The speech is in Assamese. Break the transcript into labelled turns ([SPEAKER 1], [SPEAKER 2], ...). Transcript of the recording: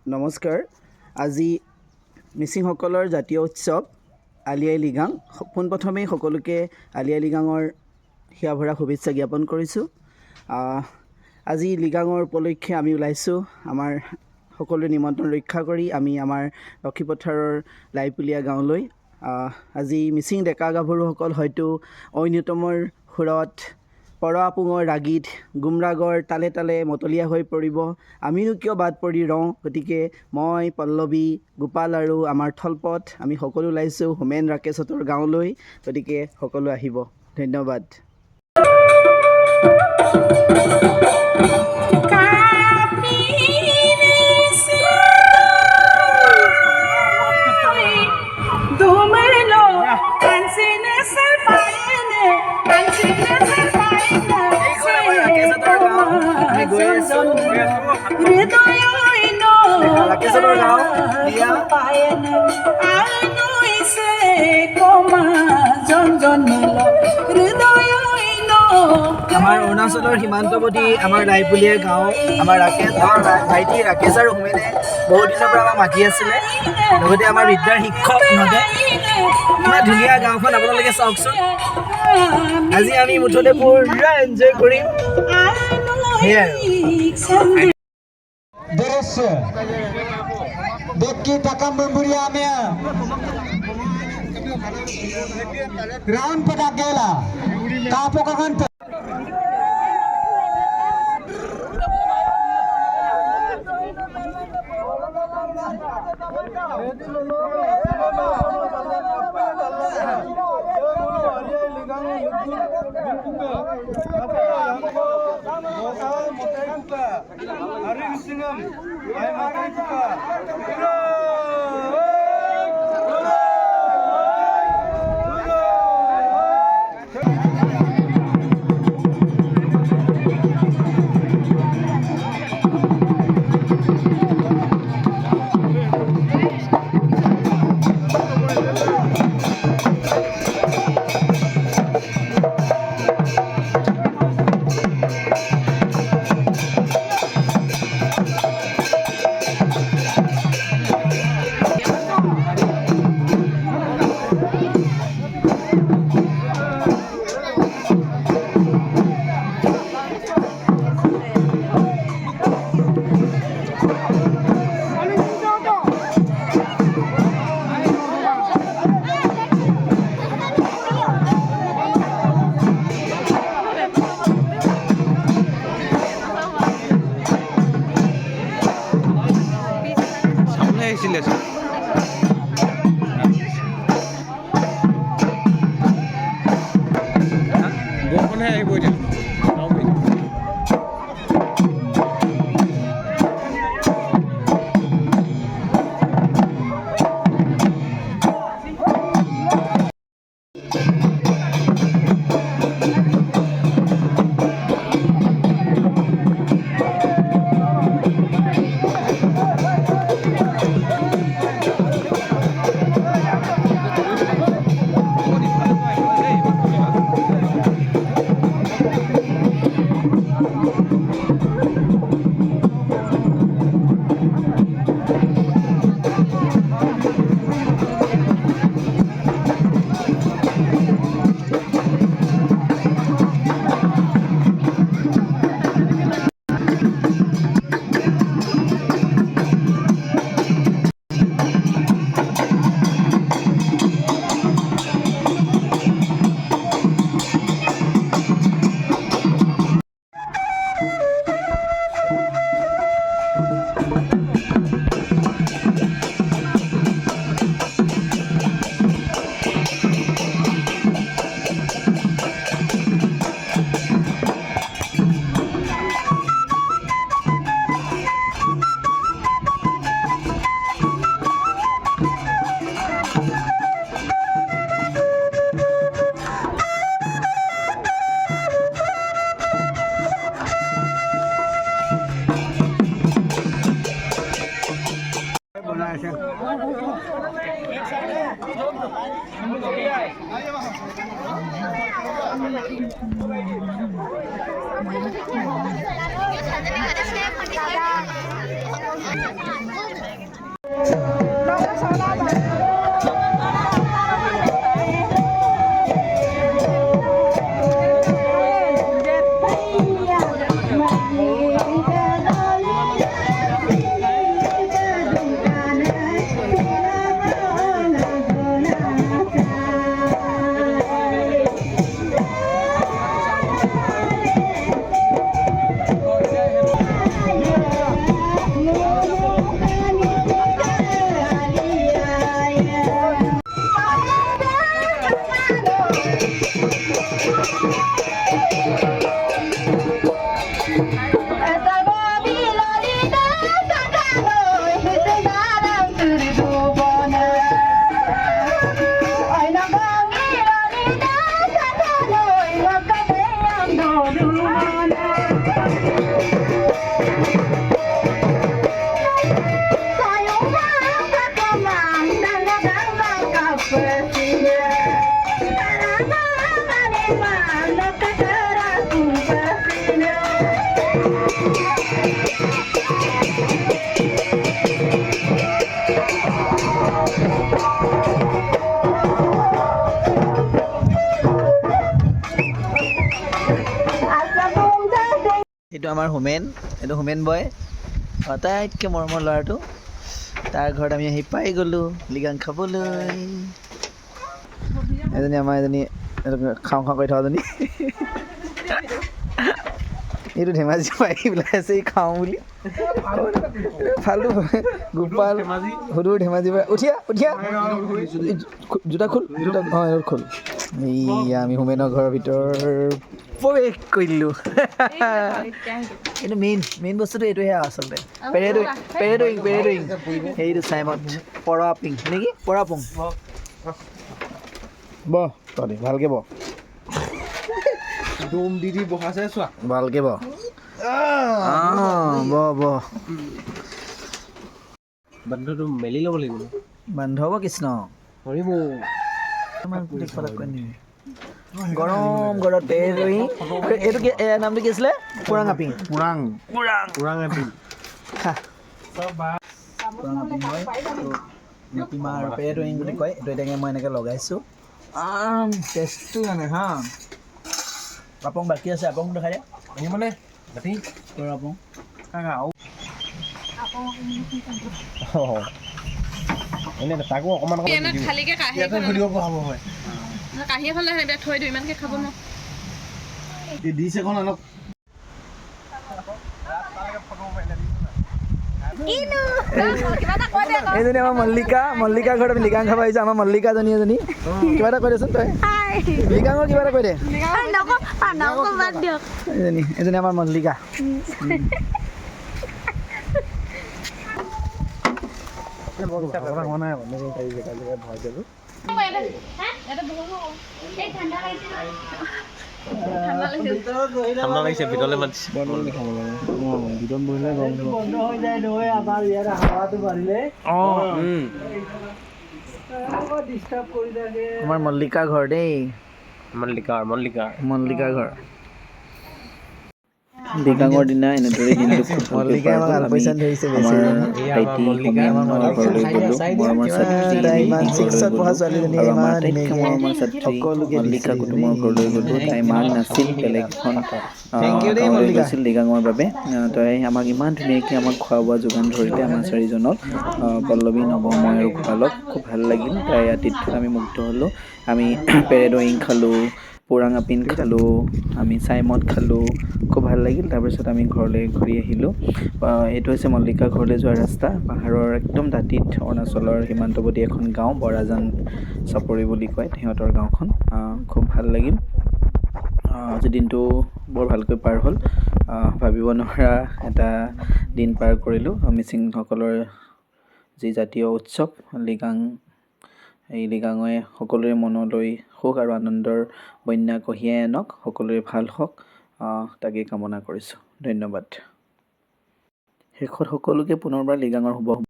[SPEAKER 1] নমস্কাৰ। আজি মিচিংসকলৰ জাতীয় উৎসৱ আলি আই লৃগাং। পোনপ্ৰথমেই সকলোকে আলি আই লৃগাঙৰ হিয়াভৰা শুভেচ্ছা জ্ঞাপন কৰিছোঁ। আজি লৃগাঙৰ উপলক্ষে আমি ওলাইছোঁ আমাৰ সকলোৰে নিমন্ত্ৰণ ৰক্ষা কৰি আমি আমাৰ লক্ষীপথাৰৰ লাইপুলীয়া গাঁৱলৈ। আজি মিচিং ডেকা গাভৰুসকল হয়তো ঐনিতমৰ সুৰত পৰআপুঙৰ ৰাগীত গুমৰাগৰ তালে তালে মতলীয়া হৈ পৰিব। আমিনো কিয় বাদ পৰি ৰওঁ। গতিকে মই পল্লৱী গোপাল আৰু আমাৰ থলপট আমি সকলো ওলাইছোঁ হোমেন ৰাকেশহঁতৰ গাঁৱলৈ। গতিকে সকলো আহিব। ধন্যবাদ। আমাৰ অৰুণাচলৰ সীমান্তৱৰ্তী আমাৰ লাইপুলীয়া গাঁও আমাৰ ৰাকেশ ভাইটি ৰাকেশ আৰু হোমেনে বহু দিনৰ পৰা আমাক মাতি আছিলে। লগতে আমাৰ বিদ্যাৰ শিক্ষক নদে ইমান ধুনীয়া গাঁওখন আপোনালোকে চাওকচোন। আজি আমি মুঠতে পুৰা এনজয় কৰিম। সেয়াই
[SPEAKER 2] Deki takam memberiamnya round pada gela kapok akan
[SPEAKER 1] এইটো আমাৰ হোমেন, এইটো হোমেন বয়, আটাইতকৈ মৰমৰ ল'ৰাটো। তাৰ ঘৰত আমি আহি পাই গ'লোঁ লিগাং খাবলৈ। এজনী আমাৰ এজনী খাওঁ খাওঁ কৰি থকাজনী, এইটো ধেমাজি পাই পেলাই আছে খাওঁ বুলি। ফালটো গোপাল সুদূৰ ধেমাজি পৰা উঠিয়া উঠিয়া জোতা খোল, জোতা অঁ এইটো খোল। এইয়া আমি হোমেনৰ ঘৰৰ ভিতৰত প্ৰৱেশ কৰিলোঁ। এইটো মেইন বস্তুটো এইটোহে আচলতে, পেৰেডুইং সেইটো চাইমত পৰাপিং নেকি, পৰাপুং বহ তহঁতি ভালকৈ বহ,
[SPEAKER 3] ডোম দি বহাইছে চোৱা।
[SPEAKER 1] ভালকৈ বহ, বহ বহ।
[SPEAKER 3] বান্ধটো মেলি ল'ব লাগিব।
[SPEAKER 1] বান্ধৱ কৃষ্ণ
[SPEAKER 3] হৰিব
[SPEAKER 1] গৰম গৰম পেৰেডুইং। এইটো কি নামটো কি আছিলে? পুৰাঙাপিং।
[SPEAKER 3] পুৰাং এপিং
[SPEAKER 1] মাটিমাহ আৰু পেৰেডুইং বুলি কয়। এইটো এতিয়া মই এনেকৈ লগাইছোঁ। টেষ্টটো জানে হা। আপং বাকী আছে, আপং দেখাই দে।
[SPEAKER 3] আমি মানে বাতি
[SPEAKER 1] আপং
[SPEAKER 3] এনে তাকো অকণমান
[SPEAKER 4] খালীকে কাঁহী এখন লৈ আহিবি, থৈ দিওঁ ইমানকৈ খাব ন।
[SPEAKER 1] দিছে এখন অলপ এইজনী আমাৰ মল্লিকা ঘৰত আমি লিগাং খাব আহিছোঁ। আমাৰ মল্লিকাজনী এজনী কিবা এটা কৈ দেচোন তই, লিগাঙৰ কিবা এটা কৈ দে। এজনী আমাৰ মল্লিকা।
[SPEAKER 3] ঠাণ্ডা লাগিছে, ভিতৰলৈ মাতিছে।
[SPEAKER 1] আমাৰ মল্লিকা ঘৰ দেই, মল্লিকা ঘৰ। লিগাঙৰ দিনা এনেদৰে দিনটো মল্লিকাই আমাক আলপৈচান ধৰিছে বেছি। মল্লিকা কুটুমৰ ঘৰলৈ গ'লোঁ। তাই মাক নাছিল, বেলেগ এখন গাঁৱলৈ গৈছিল লিগাঙৰ বাবে। তাই আমাক ইমান ধুনীয়াকৈ আমাক খোৱা বোৱা যোগান ধৰিলে আমাৰ চাৰিজনক, পল্লৱী, নৱ, মই আৰু গোপালক। খুব ভাল লাগিল তাই আতিথ্যত আমি মুগ্ধ হ'লোঁ। আমি পেৰেডুইং খালোঁ, পুৰাঙাপিং খালোঁ, আমি চাইমদ খালোঁ, খুব ভাল লাগিল। তাৰপিছত আমি ঘৰলৈ ঘূৰি আহিলোঁ। এইটো হৈছে মল্লিকা ঘৰলৈ যোৱা ৰাস্তা। পাহাৰৰ একদম দাঁতিত অৰুণাচলৰ সীমান্তৱৰ্তী এখন গাঁও, বৰাজান চাপৰি বুলি কয় সিহঁতৰ গাঁওখন। খুব ভাল লাগিল। আজি দিনটো বৰ ভালকৈ পাৰ হ'ল। ভাবিব নোৱাৰা এটা দিন পাৰ কৰিলোঁ। মিচিংসকলৰ যি জাতীয় উৎসৱ লিগাং, এই লিগাঙে সকলোৰে মনলৈ সুখ আৰু আনন্দৰ বন্যা কঢ়িয়াই আনক, সকলোৰে ভাল হওক, তাকেই কামনা কৰিছোঁ। ধন্যবাদ। শেষত সকলোকে পুনৰবাৰ লিগাঙৰ শুভ